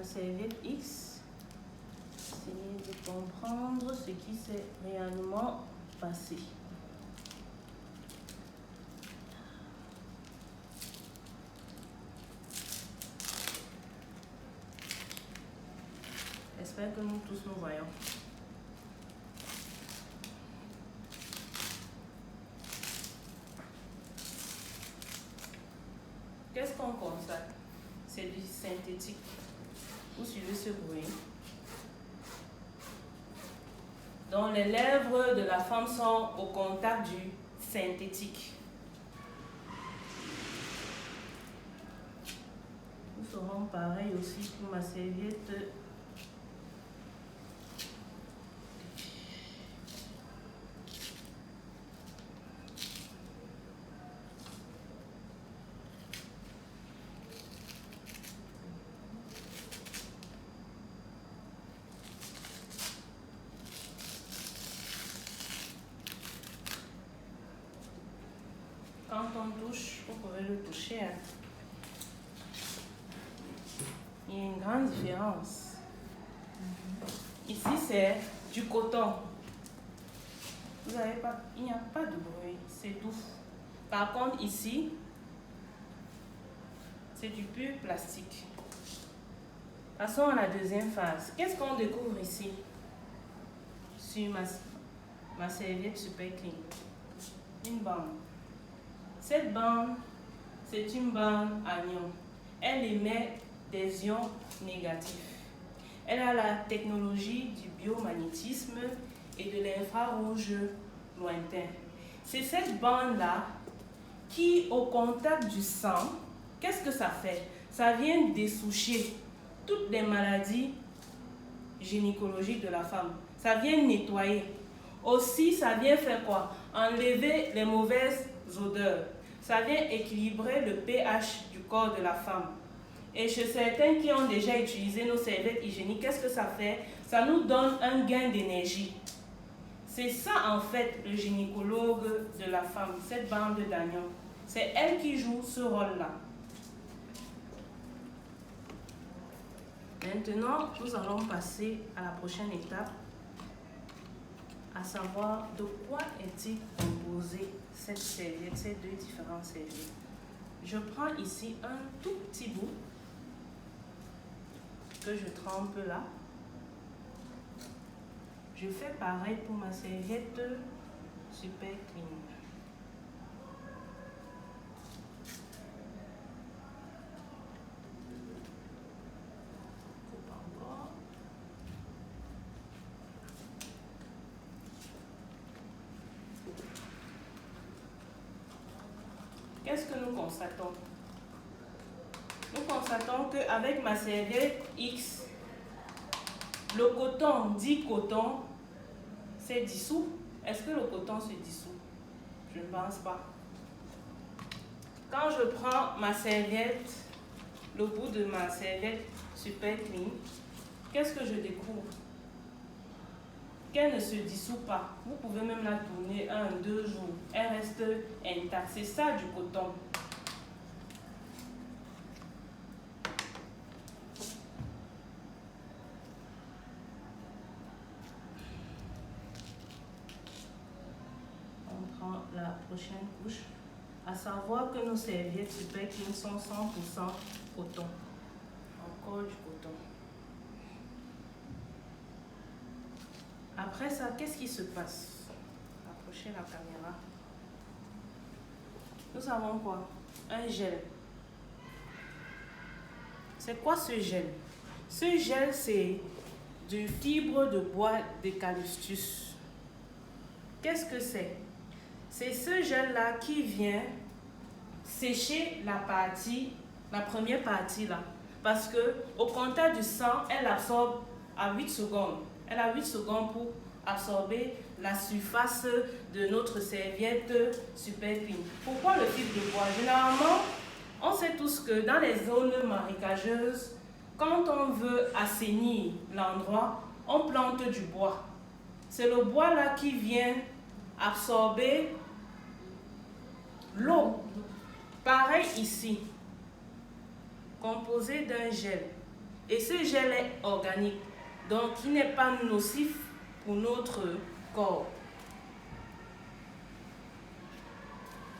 ma serviette X, essayer de comprendre ce qui s'est réellement passé. J'espère que nous tous nous voyons. Qu'est-ce qu'on constate? C'est du synthétique. Vous suivez ce bruit. Donc les lèvres de la femme sont au contact du synthétique. Nous ferons pareil aussi pour ma serviette. Quand on touche, vous pouvez le toucher. Il y a une grande différence. Ici, c'est du coton. Vous n'avez pas, il n'y a pas de bruit, c'est doux. Par contre, ici, c'est du pur plastique. Passons à la deuxième phase. Qu'est-ce qu'on découvre ici sur ma serviette Super Clean? Une bande. Cette bande, c'est une bande à ions. Elle émet des ions négatifs. Elle a la technologie du biomagnétisme et de l'infrarouge lointain. C'est cette bande-là qui, au contact du sang, qu'est-ce que ça fait? Ça vient dessoucher toutes les maladies gynécologiques de la femme. Ça vient nettoyer. Aussi, ça vient faire quoi? Enlever les mauvaises odeurs. Ça vient équilibrer le pH du corps de la femme. Et chez certains qui ont déjà utilisé nos serviettes hygiéniques, qu'est-ce que ça fait? Ça nous donne un gain d'énergie. C'est ça en fait le gynécologue de la femme, cette bande d'agneau. C'est elle qui joue ce rôle-là. Maintenant, nous allons passer à la prochaine étape, à savoir de quoi est-il composé cette serviette, ces deux différentes serviettes. Je prends ici un tout petit bout que je trempe là. Je fais pareil pour ma serviette Super Clean. Qu'est-ce que nous constatons? Nous constatons qu'avec ma serviette X, le coton, dit coton, c'est dissous. Est-ce que le coton se dissout? Je ne pense pas. Quand je prends ma serviette, le bout de ma serviette Super Clean, qu'est-ce que je découvre? Qu'elle ne se dissout pas. Vous pouvez même la tourner 1-2 jours. Elle reste intacte. C'est ça du coton. On prend la prochaine couche. À savoir que nos serviettes Super Clean sont 100% coton. Encore du coton. Après ça, qu'est-ce qui se passe? Approchez la caméra. Nous avons quoi? Un gel. C'est quoi ce gel? Ce gel, c'est du fibre de bois d'eucalyptus. Qu'est-ce que c'est? C'est ce gel-là qui vient sécher la première partie là. Parce que au contact du sang, elle absorbe à 8 secondes. Elle a 8 secondes pour absorber la surface de notre serviette Super Clean. Pourquoi le fibre de bois? Généralement, on sait tous que dans les zones marécageuses, quand on veut assainir l'endroit, on plante du bois. C'est le bois là qui vient absorber l'eau. Pareil ici, composé d'un gel. Et ce gel est organique, donc il n'est pas nocif pour notre corps.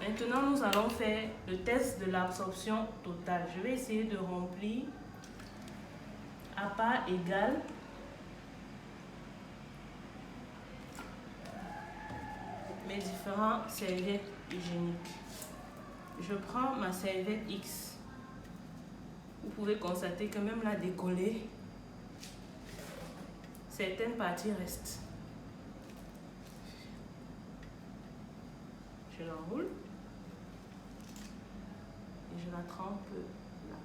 Maintenant, nous allons faire le test de l'absorption totale. Je vais essayer de remplir à part égale mes différentes serviettes hygiéniques. Je prends ma serviette X. Vous pouvez constater que même la décollée, certaines parties restent. Je l'enroule et je la trempe là.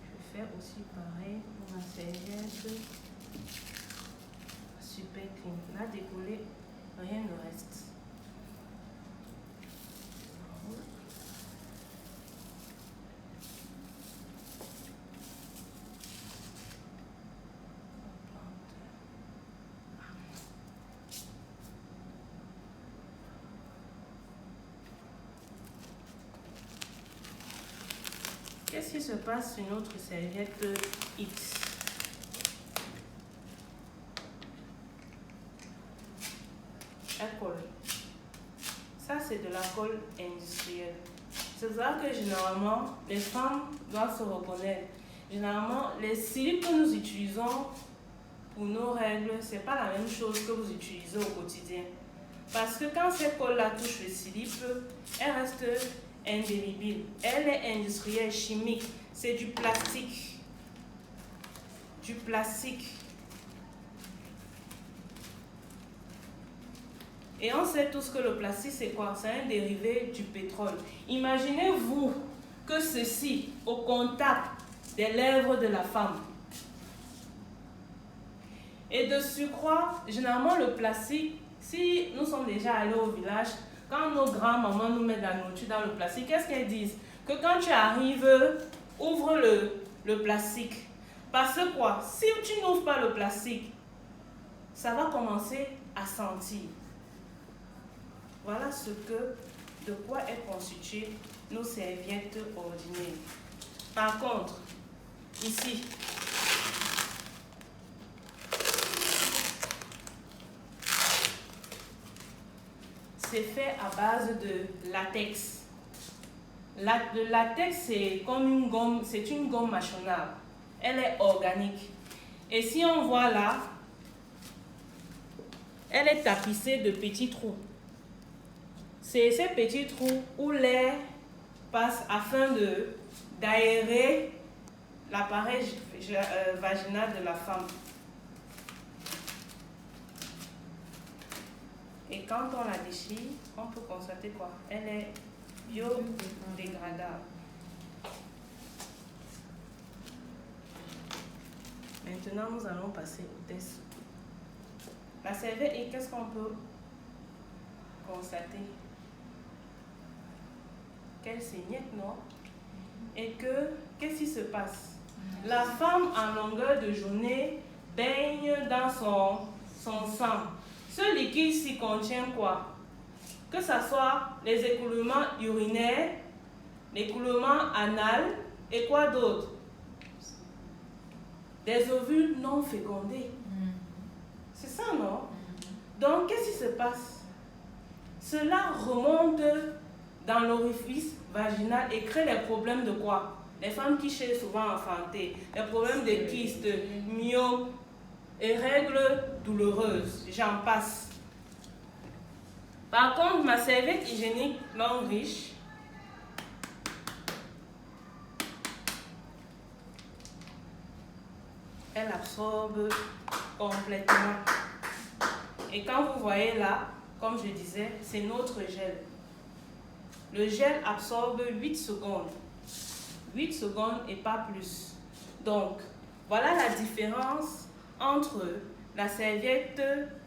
Je vais faire aussi pareil pour ma serviette Super Clean. La décollée, rien ne reste. Qu'est-ce qui se passe sur notre serviette X? Elle colle. Ça, c'est de la colle industrielle. C'est ça que généralement, les femmes doivent se reconnaître. Généralement, les silips que nous utilisons pour nos règles, ce n'est pas la même chose que vous utilisez au quotidien. Parce que quand cette colle-là touche le slip, elle reste indélébile. Elle est industrielle, chimique. C'est du plastique. Du plastique. Et on sait tous que le plastique, c'est quoi? C'est un dérivé du pétrole. Imaginez-vous que ceci, au contact des lèvres de la femme. Et de surcroît, généralement le plastique, si nous sommes déjà allés au village, quand nos grands-mamans nous mettent la nourriture dans le plastique, qu'est-ce qu'elles disent? Que quand tu arrives, ouvre le plastique. Parce que quoi? Si tu n'ouvres pas le plastique, ça va commencer à sentir. Voilà de quoi est constituée nos serviettes ordinaires. Par contre, ici, c'est fait à base de latex. Le latex, c'est comme une gomme, c'est une gomme mâchonnable. Elle est organique. Et si on voit là, elle est tapissée de petits trous. C'est ces petits trous où l'air passe afin d'aérer l'appareil vaginal de la femme. Et quand on la déchire, on peut constater quoi? Elle est biodégradable. Maintenant, nous allons passer au test. La serviette, et qu'est-ce qu'on peut constater? Qu'elle saignette, non? Et qu'est-ce qui se passe? La femme en longueur de journée baigne dans son sang. Ce liquide s'y contient quoi? Que ce soit les écoulements urinaires, l'écoulement anal et quoi d'autre? Des ovules non fécondés. C'est ça, non? Donc, qu'est-ce qui se passe? Cela remonte dans l'orifice vaginal et crée les problèmes de quoi? Les femmes qui cherchent souvent à enfanter, les problèmes de kystes, myome et règles douloureuses, j'en passe. Par contre, ma serviette hygiénique Longreach, elle absorbe complètement. Et quand vous voyez là, comme je disais, c'est notre gel. Le gel absorbe 8 secondes. 8 secondes et pas plus. Donc, voilà la différence entre la serviette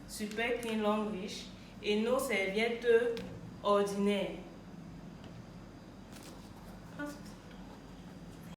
Super Clean Longreach et nos serviettes ordinaires.